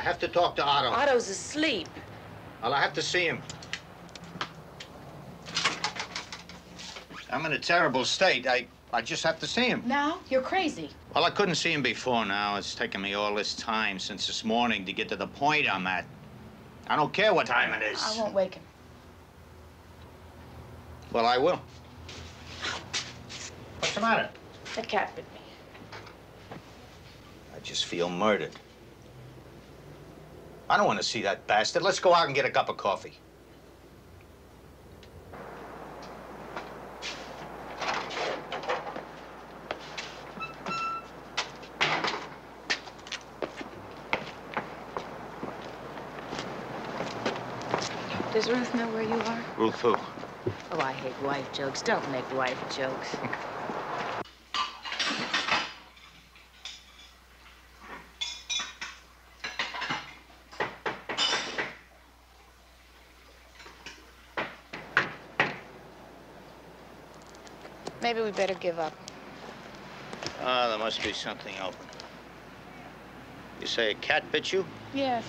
I have to talk to Otto. Otto's asleep. Well, I have to see him. I'm in a terrible state. I just have to see him. Now? You're crazy. Well, I couldn't see him before now. It's taken me all this time since this morning to get to the point I'm at. I don't care what time it is. I won't wake him. Well, I will. What's the matter? The cat bit me. I just feel murdered. I don't want to see that bastard. Let's go out and get a cup of coffee. Does Ruth know where you are? Ruth who? Oh, I hate wife jokes. Don't make wife jokes. Maybe we better give up. Ah, there must be something open. You say a cat bit you? Yes.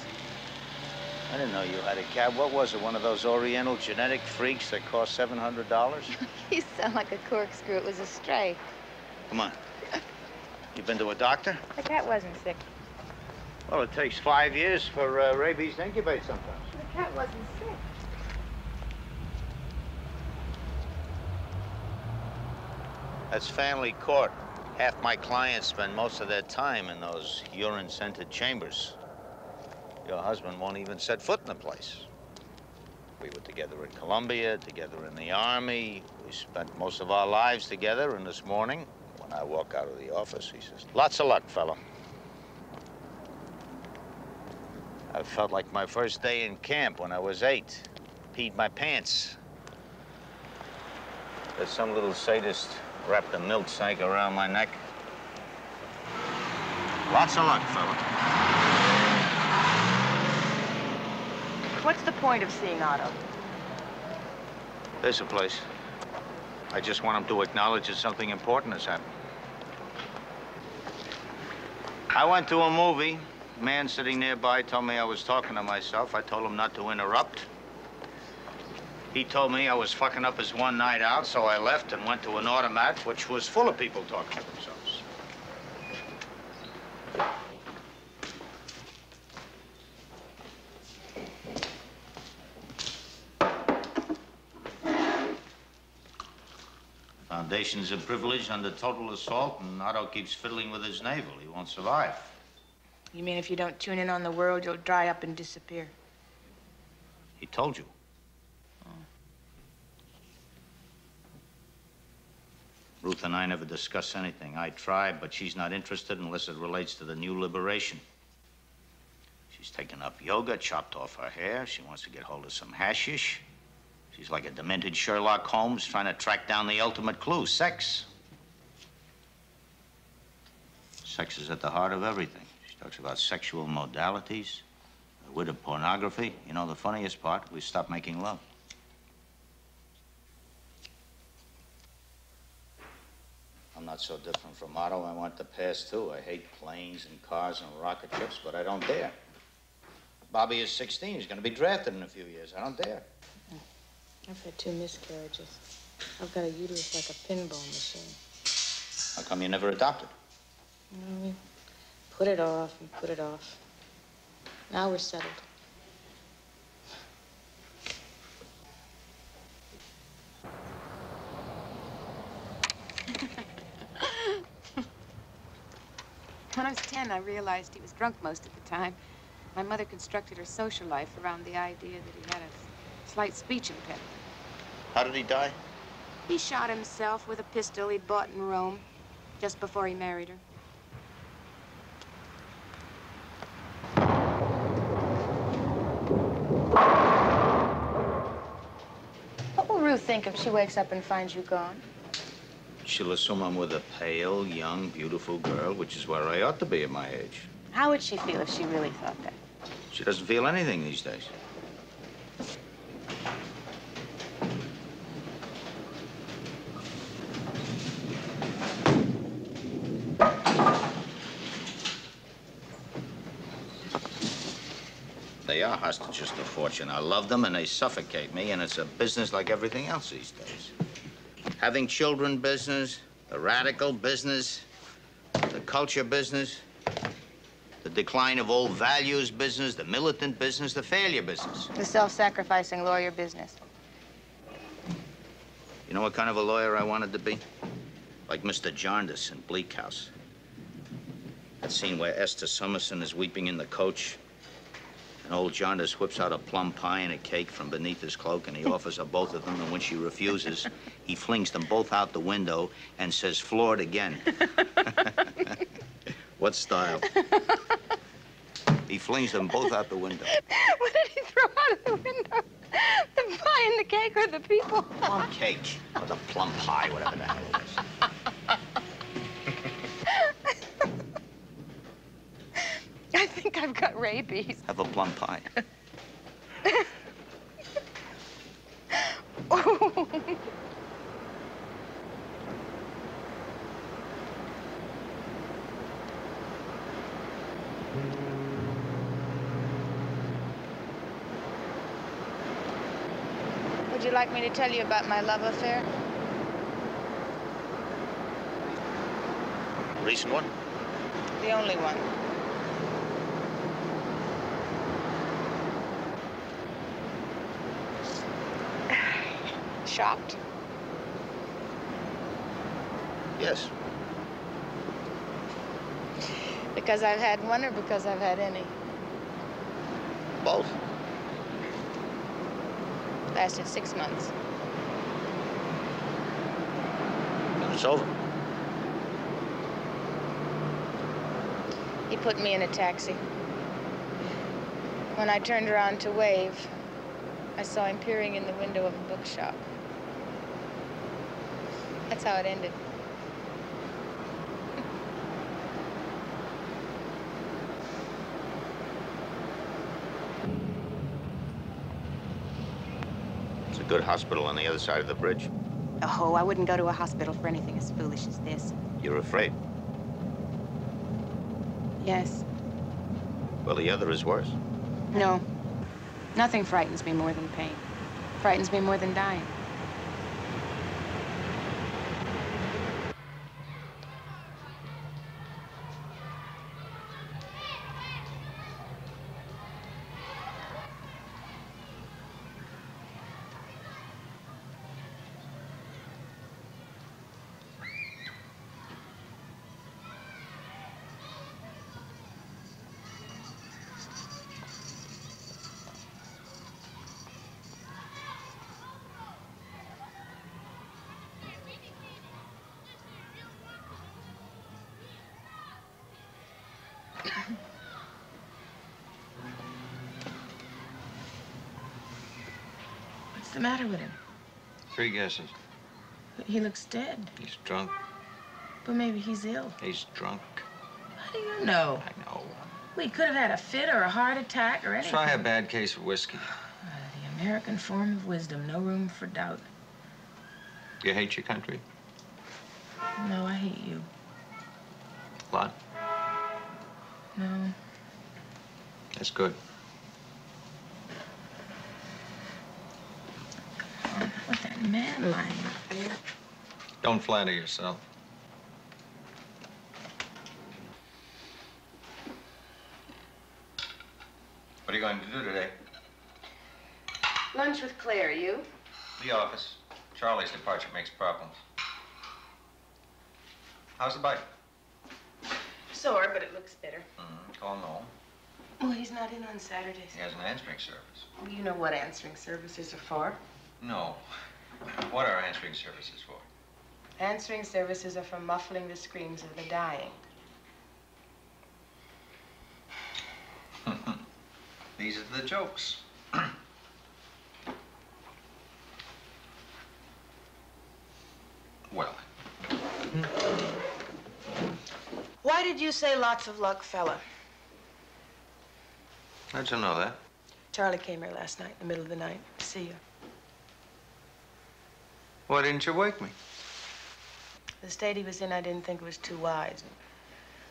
I didn't know you had a cat. What was it, one of those Oriental genetic freaks that cost $700? You sound like a corkscrew. It was a stray. Come on. You been to a doctor? The cat wasn't sick. Well, it takes 5 years for rabies to incubate sometimes. The cat wasn't sick. That's family court. Half my clients spend most of their time in those urine-scented chambers. Your husband won't even set foot in the place. We were together in Colombia, together in the Army. We spent most of our lives together, and this morning, when I walk out of the office, he says, "Lots of luck, fella." I felt like my first day in camp when I was 8. Peed my pants. There's some little sadist wrapped a milk sack around my neck. Lots of luck, fella. What's the point of seeing Otto? There's a place. I just want him to acknowledge that something important has happened. I went to a movie. A man sitting nearby told me I was talking to myself. I told him not to interrupt. He told me I was fucking up his one night out, so I left and went to an automat, which was full of people talking to themselves. Foundation's a privilege under total assault, and Otto keeps fiddling with his navel. He won't survive. You mean if you don't tune in on the world, you'll dry up and disappear? He told you. Ruth and I never discuss anything. I try, but she's not interested unless it relates to the new liberation. She's taken up yoga, chopped off her hair. She wants to get hold of some hashish. She's like a demented Sherlock Holmes trying to track down the ultimate clue, sex. Sex is at the heart of everything. She talks about sexual modalities, the wit of pornography. You know, the funniest part, we stopped making love. I'm not so different from Otto. I want the past, too. I hate planes and cars and rocket ships, but I don't dare. Bobby is 16. He's going to be drafted in a few years. I don't dare. I've had 2 miscarriages. I've got a uterus like a pinball machine. How come you never adopted? Well, we put it off and put it off. Now we're settled. When I was 10, I realized he was drunk most of the time. My mother constructed her social life around the idea that he had a slight speech impediment. How did he die? He shot himself with a pistol he'd bought in Rome just before he married her. What will Ruth think if she wakes up and finds you gone? She'll assume I'm with a pale, young, beautiful girl, which is where I ought to be at my age. How would she feel if she really thought that? She doesn't feel anything these days. are hostages to fortune. I love them, and they suffocate me, and it's a business like everything else these days. Having children business, the radical business, the culture business, the decline of old values business, the militant business, the failure business. The self-sacrificing lawyer business. You know what kind of a lawyer I wanted to be? Like Mr. Jarndyce in Bleak House. That scene where Esther Summerson is weeping in the coach, and old Jarndyce whips out a plum pie and a cake from beneath his cloak, and he offers her both of them, and when she refuses, he flings them both out the window and says, "Floored again." What style? He flings them both out the window. What did he throw out of the window? The pie and the cake or the people? Plum cake, or the plum pie, whatever the hell it is. I think I've got rabies. Have a plum pie. Oh. Would you like me to tell you about my love affair? Recent one? The only one. Shocked? Yes. Because I've had one or because I've had any? Both. Lasted 6 months. And it's over. He put me in a taxi. When I turned around to wave, I saw him peering in the window of a bookshop. That's how it ended. It's a good hospital on the other side of the bridge. Oh, I wouldn't go to a hospital for anything as foolish as this. You're afraid? Yes. Well, the other is worse. No. Nothing frightens me more than pain. Frightens me more than dying. What's the matter with him? 3 guesses. He looks dead. He's drunk. But maybe he's ill. He's drunk. How do you know? I know. Well, he could have had a fit or a heart attack or anything. Try a bad case of whiskey. The American form of wisdom. No room for doubt. You hate your country? No, I hate you. A lot? No. That's good. With that man lying up there. Don't flatter yourself. What are you going to do today? Lunch with Claire, you? The office. Charlie's departure makes problems. How's the bite? Sore, but it looks better. Call no. Well, he's not in on Saturdays. He has an answering service. Well, you know what answering services are for. No. What are answering services for? Answering services are for muffling the screams of the dying. These are the jokes. Well. Why did you say lots of luck, fella? How'd you know that? Charlie came here last night, in the middle of the night, to see you. Why didn't you wake me? The state he was in, I didn't think was too wise.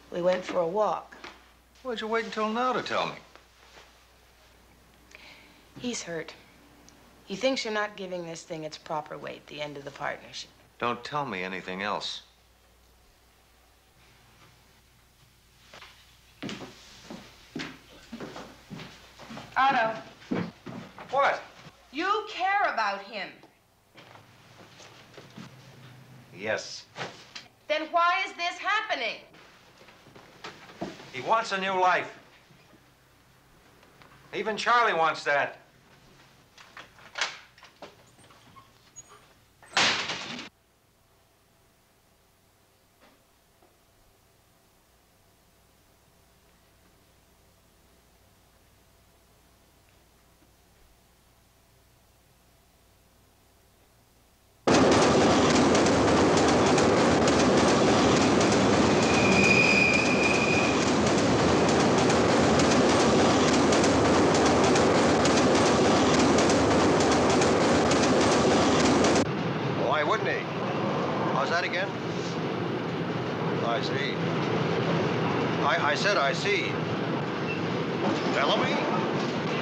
We went for a walk. Why'd you wait until now to tell me? He's hurt. He thinks you're not giving this thing its proper weight, the end of the partnership. Don't tell me anything else. Otto. What? You care about him. Yes. Then why is this happening? He wants a new life. Even Charlie wants that. Again? I see. I said I see. Bellamy?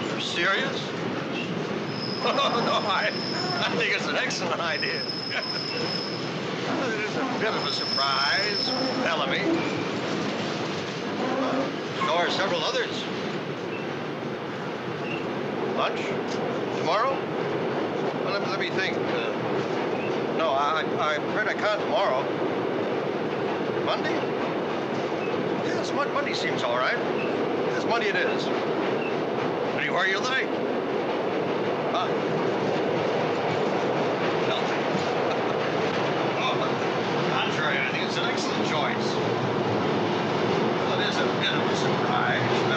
You're serious? No, I think it's an excellent idea. It is a bit of a surprise, Bellamy. So are several others. Lunch? Tomorrow? Well, let me think. No, I'm afraid I can't tomorrow. Monday? Yes, Monday seems all right. Yes, Monday it is. Anywhere you like. Huh? No. Oh, contrary, I think it's an excellent choice. Well, it is a bit of a surprise.